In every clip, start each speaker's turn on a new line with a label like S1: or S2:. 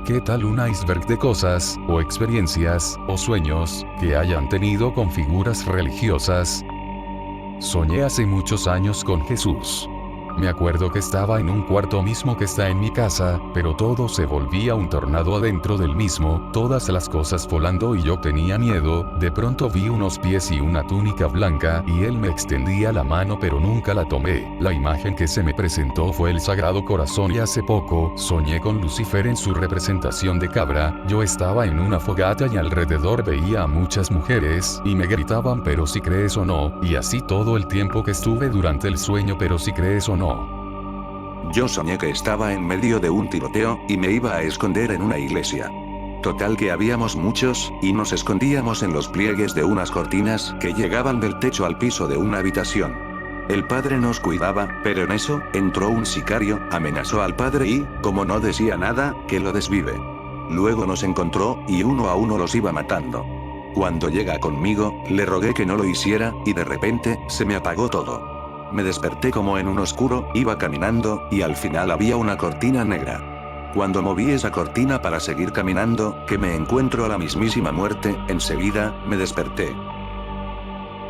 S1: ¿Qué tal un iceberg de cosas, o experiencias, o sueños, que hayan tenido con figuras religiosas? Soñé hace muchos años con Jesús. Me acuerdo que estaba en un cuarto mismo que está en mi casa, pero todo se volvía un tornado adentro del mismo, todas las cosas volando y yo tenía miedo. De pronto vi unos pies y una túnica blanca y él me extendía la mano pero nunca la tomé. La imagen que se me presentó fue el Sagrado Corazón y hace poco soñé con Lucifer en su representación de cabra. Yo estaba en una fogata y alrededor veía a muchas mujeres y me gritaban pero si crees o no, y así todo el tiempo que estuve durante el sueño pero si crees o no.
S2: Yo soñé que estaba en medio de un tiroteo, y me iba a esconder en una iglesia. Total que habíamos muchos, y nos escondíamos en los pliegues de unas cortinas que llegaban del techo al piso de una habitación. El padre nos cuidaba, pero en eso, entró un sicario, amenazó al padre y, como no decía nada, que lo desvive. Luego nos encontró, y uno a uno los iba matando. Cuando llega conmigo, le rogué que no lo hiciera, y de repente, se me apagó todo. Me desperté como en un oscuro, iba caminando, y al final había una cortina negra. Cuando moví esa cortina para seguir caminando, que me encuentro a la mismísima muerte, enseguida, me desperté.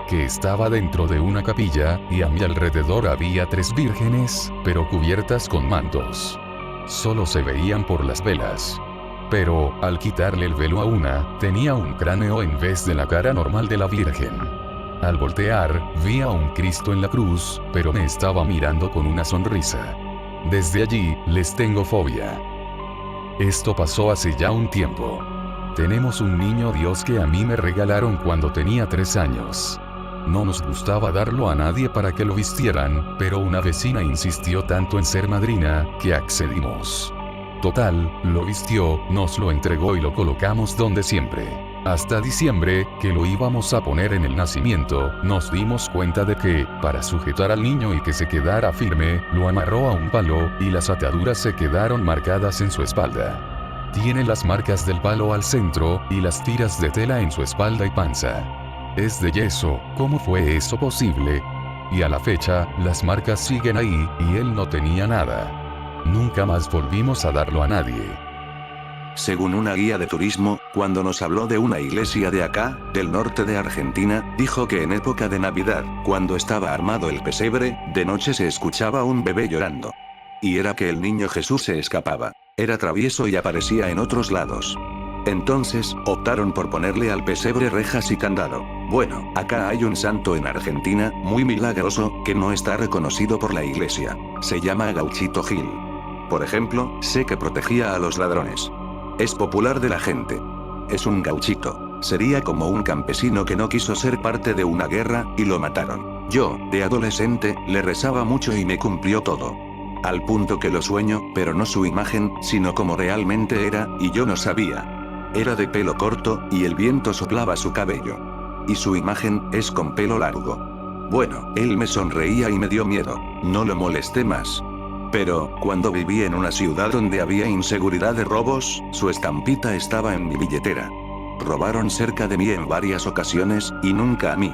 S1: Que estaba dentro de una capilla, y a mi alrededor había 3 vírgenes, pero cubiertas con mantos. Solo se veían por las velas. Pero, al quitarle el velo a una, tenía un cráneo en vez de la cara normal de la Virgen. Al voltear, vi a un Cristo en la cruz, pero me estaba mirando con una sonrisa. Desde allí, les tengo fobia. Esto pasó hace ya un tiempo. Tenemos un niño Dios que a mí me regalaron cuando tenía 3 años. No nos gustaba darlo a nadie para que lo vistieran, pero una vecina insistió tanto en ser madrina, que accedimos. Total, lo vistió, nos lo entregó y lo colocamos donde siempre. Hasta diciembre, que lo íbamos a poner en el nacimiento, nos dimos cuenta de que, para sujetar al niño y que se quedara firme, lo amarró a un palo, y las ataduras se quedaron marcadas en su espalda. Tiene las marcas del palo al centro, y las tiras de tela en su espalda y panza. Es de yeso, ¿cómo fue eso posible? Y a la fecha, las marcas siguen ahí, y él no tenía nada. Nunca más volvimos a darlo a nadie.
S2: Según una guía de turismo, cuando nos habló de una iglesia de acá, del norte de Argentina, dijo que en época de Navidad, cuando estaba armado el pesebre, de noche se escuchaba un bebé llorando. Y era que el niño Jesús se escapaba. Era travieso y aparecía en otros lados. Entonces, optaron por ponerle al pesebre rejas y candado. Bueno, acá hay un santo en Argentina, muy milagroso, que no está reconocido por la iglesia. Se llama Gauchito Gil. Por ejemplo, sé que protegía a los ladrones. Es popular de la gente. Es un gauchito. Sería como un campesino que no quiso ser parte de una guerra, y lo mataron. Yo, de adolescente, le rezaba mucho y me cumplió todo. Al punto que lo sueño, pero no su imagen, sino como realmente era, y yo no sabía. Era de pelo corto, y el viento soplaba su cabello. Y su imagen, es con pelo largo. Bueno, él me sonreía y me dio miedo. No lo molesté más. Pero, cuando viví en una ciudad donde había inseguridad de robos, su estampita estaba en mi billetera. Robaron cerca de mí en varias ocasiones, y nunca a mí.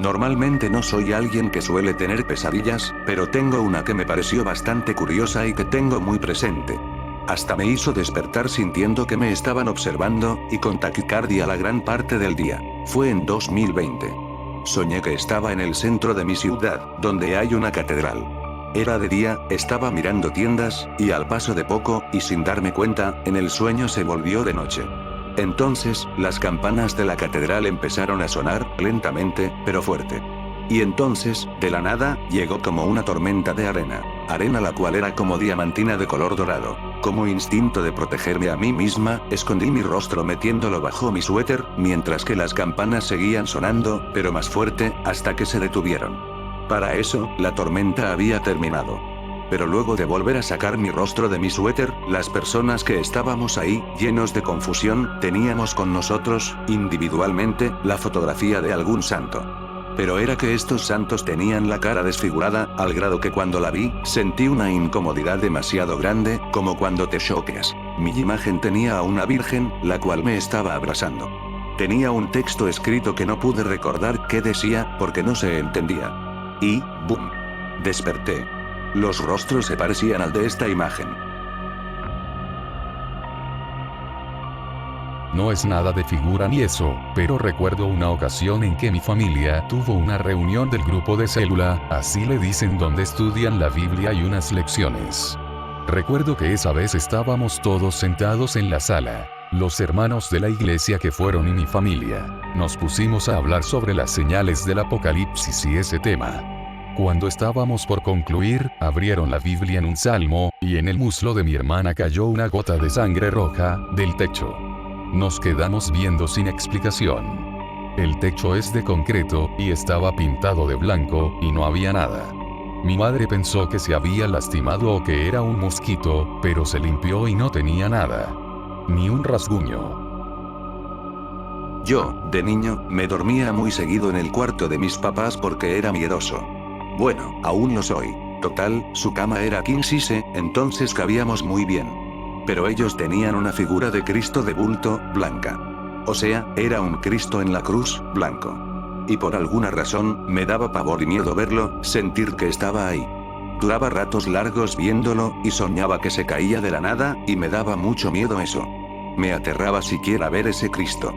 S2: Normalmente no soy alguien que suele tener pesadillas, pero tengo una que me pareció bastante curiosa y que tengo muy presente. Hasta me hizo despertar sintiendo que me estaban observando, y con taquicardia la gran parte del día. Fue en 2020. Soñé que estaba en el centro de mi ciudad, donde hay una catedral. Era de día, estaba mirando tiendas, y al paso de poco, y sin darme cuenta, en el sueño se volvió de noche. Entonces, las campanas de la catedral empezaron a sonar, lentamente, pero fuerte. Y entonces, de la nada, llegó como una tormenta de arena. Arena la cual era como diamantina de color dorado. Como instinto de protegerme a mí misma, escondí mi rostro metiéndolo bajo mi suéter, mientras que las campanas seguían sonando, pero más fuerte, hasta que se detuvieron. Para eso, la tormenta había terminado. Pero luego de volver a sacar mi rostro de mi suéter, las personas que estábamos ahí, llenos de confusión, teníamos con nosotros, individualmente, la fotografía de algún santo. Pero era que estos santos tenían la cara desfigurada, al grado que cuando la vi, sentí una incomodidad demasiado grande, como cuando te choqueas. Mi imagen tenía a una virgen, la cual me estaba abrazando. Tenía un texto escrito que no pude recordar qué decía, porque no se entendía. Y, ¡boom! Desperté. Los rostros se parecían al de esta imagen.
S1: No es nada de figura ni eso, pero recuerdo una ocasión en que mi familia tuvo una reunión del grupo de célula, así le dicen, donde estudian la Biblia y unas lecciones. Recuerdo que esa vez estábamos todos sentados en la sala. Los hermanos de la iglesia que fueron y mi familia. Nos pusimos a hablar sobre las señales del Apocalipsis y ese tema. Cuando estábamos por concluir, abrieron la Biblia en un salmo, y en el muslo de mi hermana cayó una gota de sangre roja, del techo. Nos quedamos viendo sin explicación. El techo es de concreto, y estaba pintado de blanco, y no había nada. Mi madre pensó que se había lastimado o que era un mosquito, pero se limpió y no tenía nada. Ni un rasguño.
S2: Yo, de niño, me dormía muy seguido en el cuarto de mis papás porque era miedoso. Bueno, aún lo soy. Total, su cama era king size, entonces cabíamos muy bien. Pero ellos tenían una figura de Cristo de bulto, blanca. O sea, era un Cristo en la cruz, blanco. Y por alguna razón, me daba pavor y miedo verlo, sentir que estaba ahí. Duraba ratos largos viéndolo, y soñaba que se caía de la nada, y me daba mucho miedo eso. Me aterraba siquiera ver ese Cristo.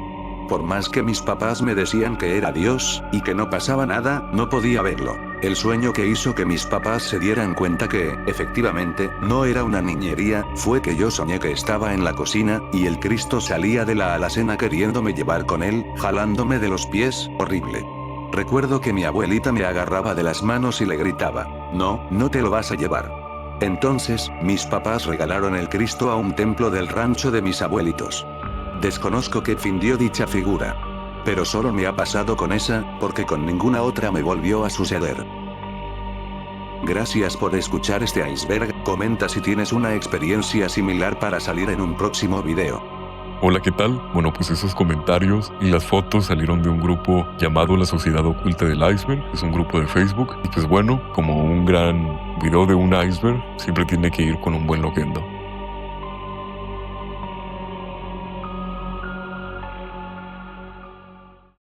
S2: Por más que mis papás me decían que era Dios, y que no pasaba nada, no podía verlo. El sueño que hizo que mis papás se dieran cuenta que, efectivamente, no era una niñería, fue que yo soñé que estaba en la cocina, y el Cristo salía de la alacena queriéndome llevar con él, jalándome de los pies, horrible. Recuerdo que mi abuelita me agarraba de las manos y le gritaba, no, no te lo vas a llevar. Entonces, mis papás regalaron el Cristo a un templo del rancho de mis abuelitos. Desconozco qué fin dio dicha figura. Pero solo me ha pasado con esa, porque con ninguna otra me volvió a suceder. Gracias por escuchar este iceberg, comenta si tienes una experiencia similar para salir en un próximo video.
S3: Hola, ¿qué tal? Bueno, pues esos comentarios y las fotos salieron de un grupo llamado La Sociedad Oculta del Iceberg, es un grupo de Facebook, y pues bueno, como un gran video de un iceberg, siempre tiene que ir con un buen loquendo.